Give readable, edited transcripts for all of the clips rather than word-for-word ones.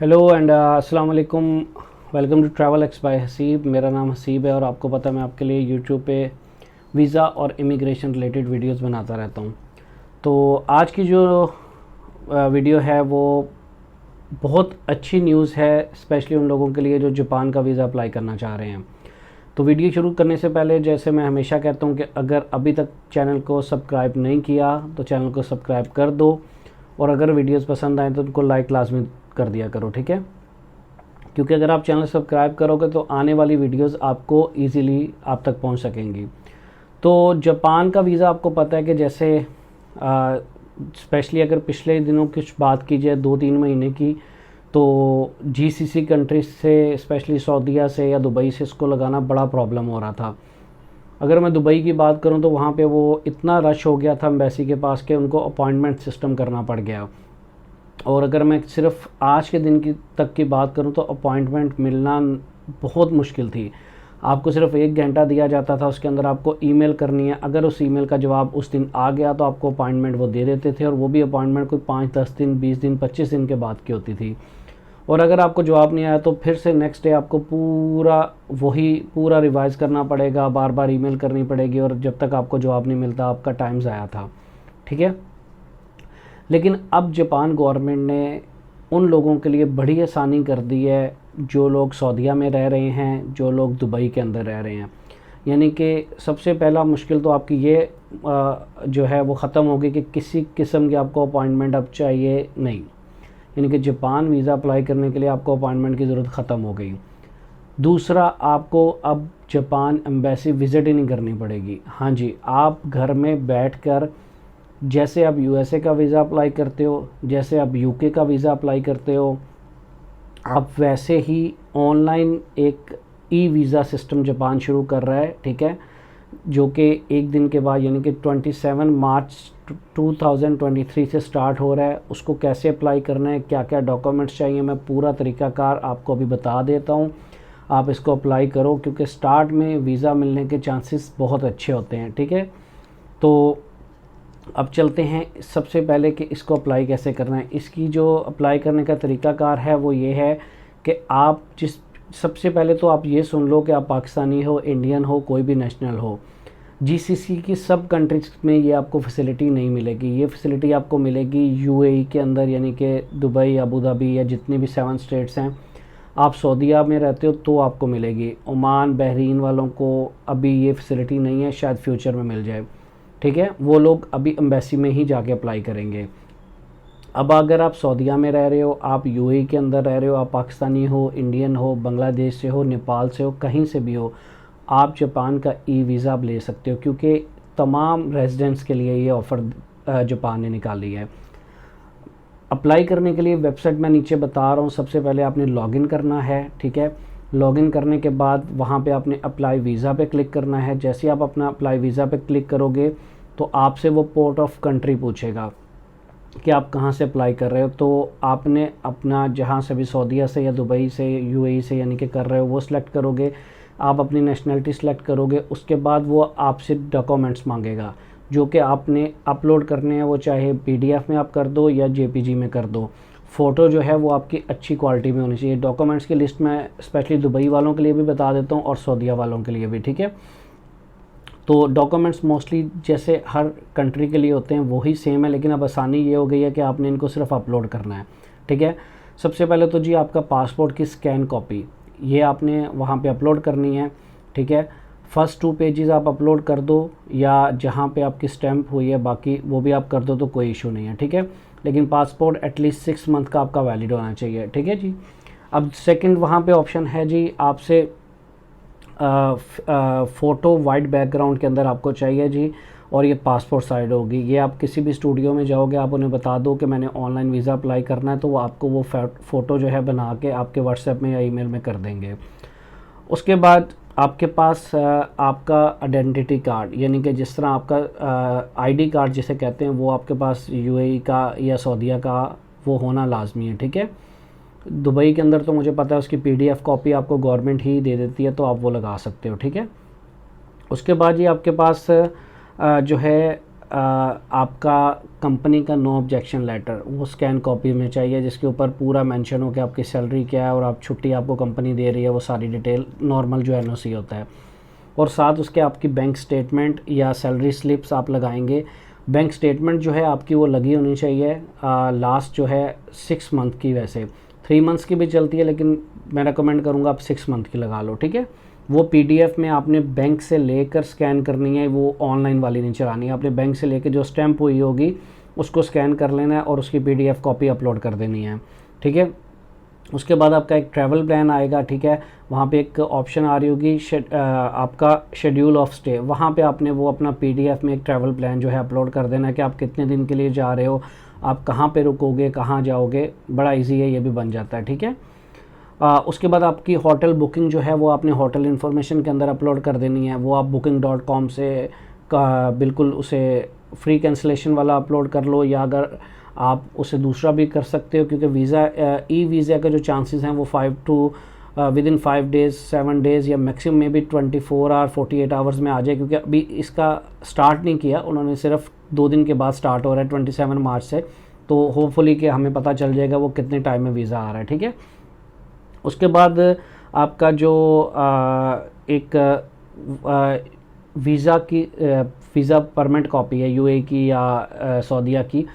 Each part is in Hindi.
हेलो एंड अस्सलाम वालेकुम। Welcome to travel X by Haseeb. मेरा नाम हसीब है और आपको पता है मैं आपके लिए यूट्यूब पे वीज़ा और इमिग्रेशन रिलेटेड वीडियोस बनाता रहता हूँ। तो आज की जो वीडियो है वो बहुत अच्छी न्यूज़ है, स्पेशली उन लोगों के लिए जो जापान का वीज़ा अप्लाई करना चाह रहे हैं। तो वीडियो शुरू करने से पहले जैसे मैं हमेशा कहता हूँ कि अगर अभी तक चैनल को सब्सक्राइब नहीं किया तो चैनल को सब्सक्राइब कर दो, और अगर वीडियोस पसंद आए तो उनको लाइक लाजमी कर दिया करो, ठीक है। क्योंकि अगर आप चैनल सब्सक्राइब करोगे तो आने वाली वीडियोस आपको इजीली आप तक पहुंच सकेंगी। तो जापान का वीज़ा आपको पता है कि जैसे स्पेशली अगर पिछले दिनों कुछ बात की जाए 2-3 महीने की, तो जीसीसी कंट्रीज से स्पेशली सऊदीया से या दुबई से इसको लगाना बड़ा प्रॉब्लम हो रहा था। अगर मैं दुबई की बात करूं तो वहाँ पे वो इतना रश हो गया था एम्बेसी के पास कि उनको अपॉइंटमेंट सिस्टम करना पड़ गया। और अगर मैं सिर्फ आज के दिन की तक की बात करूं तो अपॉइंटमेंट मिलना बहुत मुश्किल थी। आपको सिर्फ 1 घंटा दिया जाता था, उसके अंदर आपको ईमेल करनी है। अगर उस ईमेल का जवाब उस दिन आ गया तो आपको अपॉइंटमेंट वो दे देते थे, और वो भी अपॉइंटमेंट कोई 5-10 दिन, 20 दिन, 25 दिन के बाद की होती थी। और अगर आपको जवाब नहीं आया तो फिर से नेक्स्ट डे आपको पूरा रिवाइज़ करना पड़ेगा, बार बार ईमेल करनी पड़ेगी, और जब तक आपको जवाब नहीं मिलता आपका टाइम ज़ाया था, ठीक है। लेकिन अब जापान गवर्नमेंट ने उन लोगों के लिए बड़ी आसानी कर दी है जो लोग सऊदीया में रह रहे हैं, जो लोग दुबई के अंदर रह रहे हैं। यानी कि सबसे पहला मुश्किल तो आपकी ये जो है वो ख़त्म होगी कि किसी किस्म की आपको अपॉइंटमेंट अब चाहिए नहीं। यानी कि जापान वीज़ा अप्लाई करने के लिए आपको अपॉइंटमेंट की ज़रूरत ख़त्म हो गई। दूसरा, आपको अब जापान एम्बेसी विज़िट ही नहीं करनी पड़ेगी। हाँ जी, आप घर में बैठकर जैसे आप यूएसए का वीज़ा अप्लाई करते हो, जैसे आप यूके का वीज़ा अप्लाई करते हो, आप वैसे ही ऑनलाइन एक ई वीज़ा सिस्टम जापान शुरू कर रहा है, ठीक है। जो कि एक दिन के बाद यानी कि 27 मार्च 2023 से स्टार्ट हो रहा है। उसको कैसे अप्लाई करना है, क्या क्या डॉक्यूमेंट्स चाहिए, मैं पूरा तरीक़ाकार आपको अभी बता देता हूँ। आप इसको अप्लाई करो क्योंकि स्टार्ट में वीज़ा मिलने के चांसेस बहुत अच्छे होते हैं, ठीक है। तो अब चलते हैं सबसे पहले कि इसको अप्लाई कैसे करना है। इसकी जो अप्लाई करने का तरीक़ाकार है वो ये है कि आप सबसे पहले तो आप ये सुन लो कि आप पाकिस्तानी हो, इंडियन हो, कोई भी नेशनल हो, जीसीसी की सब कंट्रीज़ में ये आपको फैसिलिटी नहीं मिलेगी। ये फैसिलिटी आपको मिलेगी यूएई के अंदर, यानी कि दुबई, अबू धाबी या जितने भी 7 स्टेट्स हैं। आप सऊदीया में रहते हो तो आपको मिलेगी। ओमान, बहरीन वालों को अभी ये फैसिलिटी नहीं है, शायद फ्यूचर में मिल जाए, ठीक है। वो लोग अभी एम्बेसी में ही जाके अप्लाई करेंगे। अब अगर आप सऊदीया में रह रहे हो, आप यूएई के अंदर रह रहे हो, आप पाकिस्तानी हो, इंडियन हो, बांग्लादेश से हो, नेपाल से हो, कहीं से भी हो, आप जापान का ई वीज़ा आप ले सकते हो क्योंकि तमाम रेजिडेंट्स के लिए ये ऑफ़र जापान ने निकाली है। अप्लाई करने के लिए वेबसाइट मैं नीचे बता रहा हूँ। सबसे पहले आपने लॉगिन करना है, ठीक है। लॉगिन करने के बाद वहाँ पे आपने अप्लाई वीज़ा पे क्लिक करना है। जैसे ही आप अपना अप्लाई वीज़ा पे क्लिक करोगे तो आपसे वो पोर्ट ऑफ कंट्री पूछेगा कि आप कहाँ से अप्लाई कर रहे हो। तो आपने अपना जहाँ से भी सऊदीया से या दुबई से, यूएई से यानी कि कर रहे हो वो सिलेक्ट करोगे। आप अपनी नेशनलिटी सेलेक्ट करोगे। उसके बाद वो आपसे डॉक्यूमेंट्स मांगेगा जो कि आपने अपलोड करने हैं। वो चाहे पीडीएफ में आप कर दो या जेपीजी में कर दो। फ़ोटो जो है वो आपकी अच्छी क्वालिटी में होनी चाहिए। डॉक्यूमेंट्स की लिस्ट मैं स्पेशली दुबई वालों के लिए भी बता देता हूँ और सऊदीया वालों के लिए भी, ठीक है। तो डॉक्यूमेंट्स मोस्टली जैसे हर कंट्री के लिए होते हैं वही सेम है, लेकिन अब आसानी ये हो गई है कि आपने इनको सिर्फ अपलोड करना है, ठीक है। सबसे पहले तो जी आपका पासपोर्ट की स्कैन कॉपी ये आपने वहाँ पे अपलोड करनी है, ठीक है। फर्स्ट 2 पेजेस आप अपलोड कर दो या जहाँ पे आपकी स्टैम्प हुई है बाकी वो भी आप कर दो तो कोई इशू नहीं है, ठीक है। लेकिन पासपोर्ट एटलीस्ट 6 मंथ का आपका वैलिड होना चाहिए, ठीक है जी। अब सेकंड वहाँ पे ऑप्शन है जी आपसे फ़ोटो वाइट बैकग्राउंड के अंदर आपको चाहिए जी, और ये पासपोर्ट साइड होगी। ये आप किसी भी स्टूडियो में जाओगे, आप उन्हें बता दो कि मैंने ऑनलाइन वीज़ा अप्लाई करना है, तो वो आपको वो फ़ोटो जो है बना के आपके व्हाट्सएप में या ईमेल में कर देंगे। उसके बाद आपके पास आपका आइडेंटिटी कार्ड, यानी कि जिस तरह आपका आईडी कार्ड जिसे कहते हैं, वो आपके पास यूएई का या सऊदीया का वो होना लाजमी है, ठीक है। दुबई के अंदर तो मुझे पता है उसकी पीडीएफ कॉपी आपको गवर्नमेंट ही दे देती है, तो आप वो लगा सकते हो, ठीक है। उसके बाद ये आपके पास जो है आपका कंपनी का नो ऑब्जेक्शन लेटर, वो स्कैन कॉपी में चाहिए, जिसके ऊपर पूरा मेंशन हो कि आपकी सैलरी क्या है और आप छुट्टी आपको कंपनी दे रही है, वो सारी डिटेल, नॉर्मल जो एनओसी होता है। और साथ उसके आपकी बैंक स्टेटमेंट या सैलरी स्लिप्स आप लगाएंगे। बैंक स्टेटमेंट जो है आपकी वो लगी होनी चाहिए लास्ट जो है 6 मंथ की, वैसे 3 मंथ्स की भी चलती है, लेकिन मैं रेकमेंड करूँगा आप 6 मंथ की लगा लो, ठीक है। वो पीडीएफ में आपने बैंक से लेकर स्कैन करनी है, वो ऑनलाइन वाली नहीं चलानी है, आपने बैंक से लेकर जो स्टैंप हुई होगी उसको स्कैन कर लेना है और उसकी पीडीएफ कॉपी अपलोड कर देनी है, ठीक है। उसके बाद आपका एक ट्रैवल प्लान आएगा, ठीक है। वहाँ पे एक ऑप्शन आ रही होगी आपका शेड्यूल ऑफ स्टे, वहाँ पे आपने वो अपना पीडीएफ में एक ट्रैवल प्लान जो है अपलोड कर देना है कि आप कितने दिन के लिए जा रहे हो, आप कहाँ पे रुकोगे, कहाँ जाओगे, बड़ा इजी है, ये भी बन जाता है, ठीक है। उसके बाद आपकी होटल बुकिंग जो है वो आपने होटल इन्फॉर्मेशन के अंदर अपलोड कर देनी है। वो आप booking.com से बिल्कुल उसे फ्री कैंसिलेशन वाला अपलोड कर लो, या अगर आप उसे दूसरा भी कर सकते हो, क्योंकि वीज़ा ई वीज़ा के जो चांसेस हैं वो 5 days 7 days या मैक्सिमम में भी 24 आवर 48 आवर्स में आ जाए, क्योंकि अभी इसका स्टार्ट नहीं किया उन्होंने, सिर्फ 2 दिन के बाद स्टार्ट हो रहा है 27 मार्च से, तो होपफुली कि हमें पता चल जाएगा वो कितने टाइम में वीज़ा आ रहा है, ठीक है। उसके बाद आपका जो एक वीज़ा परमिट कॉपी है यूएई की या सऊदीया की।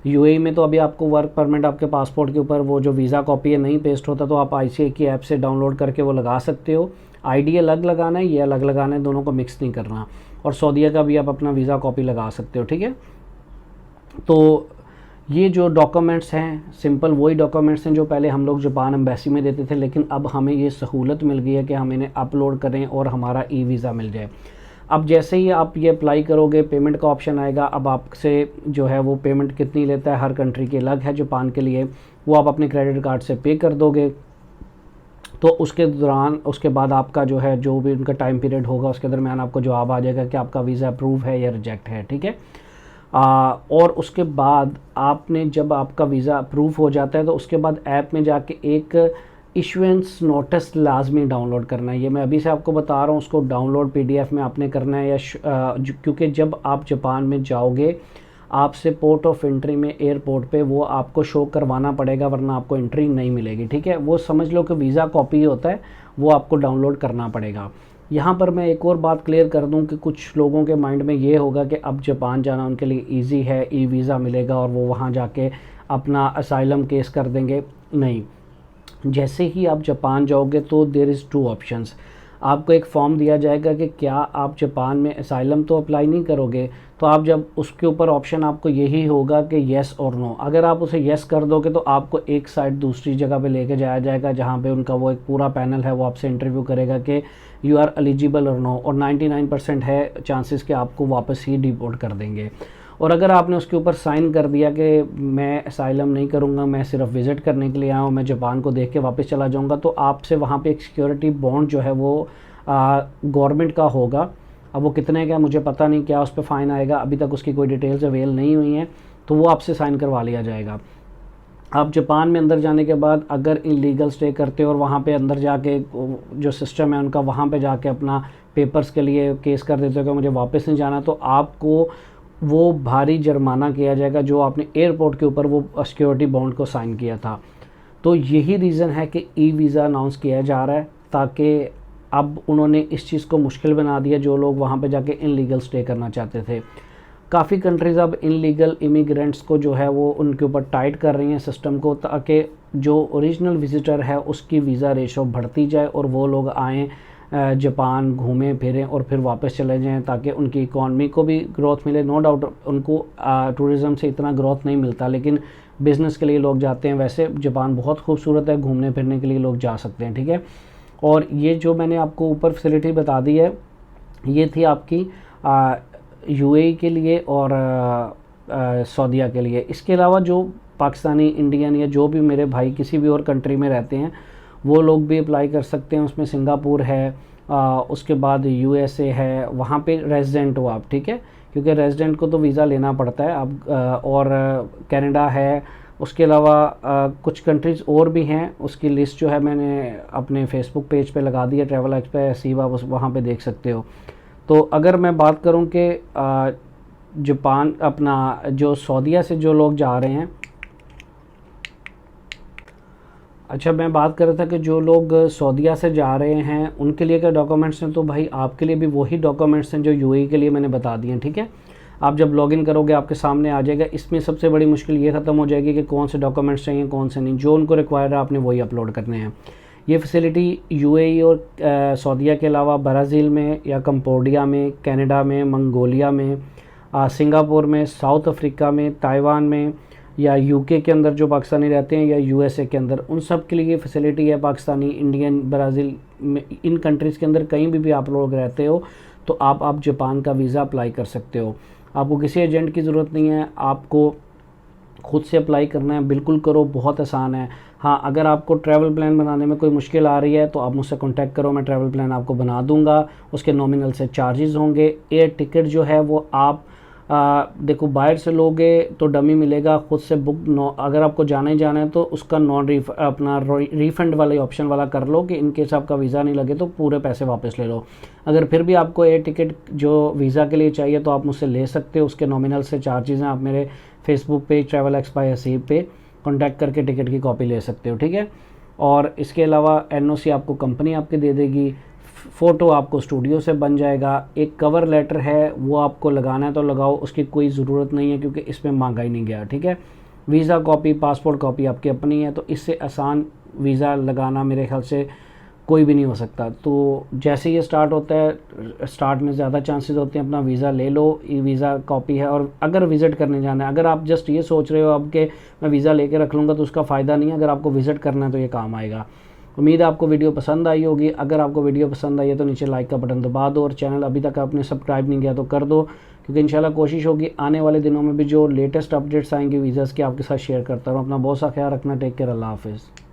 यूएई में तो अभी आपको वर्क परमिट आपके पासपोर्ट के ऊपर वो जो वीज़ा कॉपी है नहीं पेस्ट होता, तो आप आईसीआई की ऐप से डाउनलोड करके वो लगा सकते हो। आईडी अलग लगाना है, ये अलग लगाना है, दोनों को मिक्स नहीं करना। और सऊदीया का भी आप अपना वीज़ा कॉपी लगा सकते हो, ठीक है। तो ये जो डॉक्यूमेंट्स हैं सिंपल वही डॉक्यूमेंट्स हैं जो पहले हम लोग जापान एम्बेसी में देते थे, लेकिन अब हमें ये सहूलत मिल गई है कि हम इन्हें अपलोड करें और हमारा ई वीज़ा मिल जाए। अब जैसे ही आप ये अप्लाई करोगे पेमेंट का ऑप्शन आएगा। अब आपसे जो है वो पेमेंट कितनी लेता है, हर कंट्री की अलग है, जापान के लिए वो आप अपने क्रेडिट कार्ड से पे कर दोगे। तो उसके दौरान उसके बाद आपका जो है जो भी उनका टाइम पीरियड होगा उसके दरमियान आपको जवाब आ जाएगा कि आपका वीज़ा अप्रूव है या रिजेक्ट है, ठीक है। और उसके बाद आपने जब आपका वीज़ा अप्रूव हो जाता है तो उसके बाद ऐप में जाके एक इशुएंस नोटिस लाजमी डाउनलोड करना है। ये मैं अभी से आपको बता रहा हूँ, उसको डाउनलोड पीडीएफ में आपने करना है, या क्योंकि जब आप जापान में जाओगे आपसे पोर्ट ऑफ एंट्री में एयरपोर्ट पे वो आपको शो करवाना पड़ेगा, वरना आपको एंट्री नहीं मिलेगी, ठीक है। वो समझ लो कि वीज़ा कॉपी होता है, वो आपको डाउनलोड करना पड़ेगा। यहाँ पर मैं एक और बात क्लियर कर दूं कि कुछ लोगों के माइंड में ये होगा कि अब जापान जाना उनके लिए इजी है, ई वीज़ा मिलेगा और वो वहाँ जाके अपना असाइलम केस कर देंगे। नहीं, जैसे ही आप जापान जाओगे तो देयर इज़ 2 ऑप्शंस। आपको एक फॉर्म दिया जाएगा कि क्या आप जापान में असाइलम तो अप्लाई नहीं करोगे, तो आप जब उसके ऊपर ऑप्शन आपको यही होगा कि येस और नो। अगर आप उसे येस कर दोगे तो आपको एक साइड दूसरी जगह पे लेके जाया जाएगा जहाँ पे उनका वो एक पूरा पैनल है, वो आपसे इंटरव्यू करेगा कि यू आर एलिजिबल और नो, और 99% है चांसेस कि आपको वापस ही डिपोर्ट कर देंगे। और अगर आपने उसके ऊपर साइन कर दिया कि मैं असाइलम नहीं करूँगा, मैं सिर्फ विज़िट करने के लिए आया हूँ, मैं जापान को देख के वापस चला जाऊँगा, तो आपसे वहाँ पे एक सिक्योरिटी बॉन्ड जो है वो गवर्नमेंट का होगा। अब वो कितने का मुझे पता नहीं, क्या उस पर फ़ाइन आएगा, अभी तक उसकी कोई डिटेल्स अवेल नहीं हुई हैं, तो वो आपसे साइन करवा लिया जाएगा। आप जापान में अंदर जाने के बाद अगर इलीगल स्टे करते हो और वहाँ पे अंदर जाके जो सिस्टम है उनका, वहाँ पे जाके अपना पेपर्स के लिए केस कर देते हो कि मुझे वापस नहीं जाना, तो आपको वो भारी जुर्माना किया जाएगा जो आपने एयरपोर्ट के ऊपर वो सिक्योरिटी बॉन्ड को साइन किया था। तो यही रीज़न है कि ई वीज़ा अनाउंस किया जा रहा है, ताकि अब उन्होंने इस चीज़ को मुश्किल बना दिया जो लोग वहाँ पे जाके इनलीगल स्टे करना चाहते थे। काफ़ी कंट्रीज़ अब इनलीगल इमिग्रेंट्स को जो है वो उनके ऊपर टाइट कर रही हैं सिस्टम को, ताकि जो ओरिजिनल विज़िटर है उसकी वीज़ा रेशो बढ़ती जाए और वो लोग आएँ जापान, घूमें फिरें और फिर वापस चले जाएं, ताकि उनकी इकॉनमी को भी ग्रोथ मिले। नो डाउट उनको टूरिज़म से इतना ग्रोथ नहीं मिलता, लेकिन बिज़नेस के लिए लोग जाते हैं। वैसे जापान बहुत खूबसूरत है, घूमने फिरने के लिए लोग जा सकते हैं, ठीक है। और ये जो मैंने आपको ऊपर फैसिलिटी बता दी है, ये थी आपकी यूएई के लिए और सऊदीया के लिए। इसके अलावा जो पाकिस्तानी, इंडियन या जो भी मेरे भाई किसी भी और कंट्री में रहते हैं वो लोग भी अप्लाई कर सकते हैं। उसमें सिंगापुर है, उसके बाद यूएसए है, वहाँ पे रेजिडेंट हो आप, ठीक है, क्योंकि रेजिडेंट को तो वीज़ा लेना पड़ता है। अब और कनाडा है, उसके अलावा कुछ कंट्रीज़ और भी हैं, उसकी लिस्ट जो है मैंने अपने फेसबुक पेज पे लगा दी है, ट्रैवल एक्सप्रेस सीवा, वहाँ पे देख सकते हो। तो अगर मैं बात करूं कि जापान अपना जो सऊदीया से जो लोग जा रहे हैं, अच्छा मैं बात कर रहा था कि जो लोग सऊदीया से जा रहे हैं उनके लिए क्या डॉक्यूमेंट्स हैं, तो भाई आपके लिए भी वही डॉक्यूमेंट्स हैं जो यूएई के लिए मैंने बता दिए हैं, ठीक है। आप जब लॉगिन करोगे आपके सामने आ जाएगा। इसमें सबसे बड़ी मुश्किल ये ख़त्म हो जाएगी कि कौन से डॉक्यूमेंट्स चाहिए कौन से नहीं, जो उनको रिक्वायर्ड है आपने वही अपलोड करने हैं। ये फैसिलिटी यूएई और सऊदीया के अलावा ब्राज़ील में या कंबोडिया में, कनाडा में, मंगोलिया में, सिंगापुर में, साउथ अफ्रीका में, ताइवान में, या यूके के अंदर जो पाकिस्तानी रहते हैं, या यूएसए के अंदर, उन सब के लिए फैसिलिटी है। पाकिस्तानी, इंडियन, ब्राज़ील में, इन कंट्रीज़ के अंदर कहीं भी आप लोग रहते हो तो आप जापान का वीज़ा अप्लाई कर सकते हो। आपको किसी एजेंट की ज़रूरत नहीं है, आपको खुद से अप्लाई करना है, बिल्कुल करो, बहुत आसान है। हाँ, अगर आपको ट्रैवल प्लान बनाने में कोई मुश्किल आ रही है तो आप मुझसे कांटेक्ट करो, मैं ट्रैवल प्लान आपको बना दूंगा। उसके नॉमिनल से चार्जेस होंगे। एयर टिकट जो है वो आप देखो बाहर से लोगे तो डमी मिलेगा, खुद से बुक अगर आपको जाना ही जाना है तो उसका अपना रिफ़ंड वाले ऑप्शन वाला कर लो कि इन केस आपका वीज़ा नहीं लगे तो पूरे पैसे वापस ले लो। अगर फिर भी आपको एयर टिकट जो वीज़ा के लिए चाहिए तो आप मुझसे ले सकते हो, उसके नॉमिनल से चार्जेस हैं। आप मेरे Facebook page travel X by Haseeb पे कॉन्टैक्ट करके टिकट की कॉपी ले सकते हो, ठीक है। और इसके अलावा एनओसी आपको कंपनी आपके दे देगी, फ़ोटो आपको स्टूडियो से बन जाएगा, एक कवर लेटर है वो आपको लगाना है तो लगाओ, उसकी कोई ज़रूरत नहीं है क्योंकि इसमें मांगा ही नहीं गया, ठीक है। वीज़ा कॉपी, पासपोर्ट कॉपी आपकी अपनी है, तो इससे आसान वीज़ा लगाना मेरे ख्याल से कोई भी नहीं हो सकता। तो जैसे ये स्टार्ट होता है, स्टार्ट में ज़्यादा चांसेस होते हैं, अपना वीज़ा ले लो, ये वीज़ा कॉपी है। और अगर विज़िट करने जाना है, अगर आप जस्ट ये सोच रहे हो अब कि मैं वीज़ा लेके रख लूँगा तो उसका फ़ायदा नहीं है, अगर आपको विज़िट करना है तो ये काम आएगा। उम्मीद है आपको वीडियो पसंद आई होगी। अगर आपको वीडियो पसंद आई है तो नीचे लाइक का बटन दबा दो, और चैनल अभी तक आपने सब्सक्राइब नहीं किया तो कर दो, क्योंकि इंशाल्लाह कोशिश होगी आने वाले दिनों में भी जो लेटेस्ट अपडेट्स आएंगे वीज़ाज़ के आपके साथ शेयर करता रहूँ। अपना बहुत सा ख्याल रखना, टेक केयर, अल्लाह हाफिज़।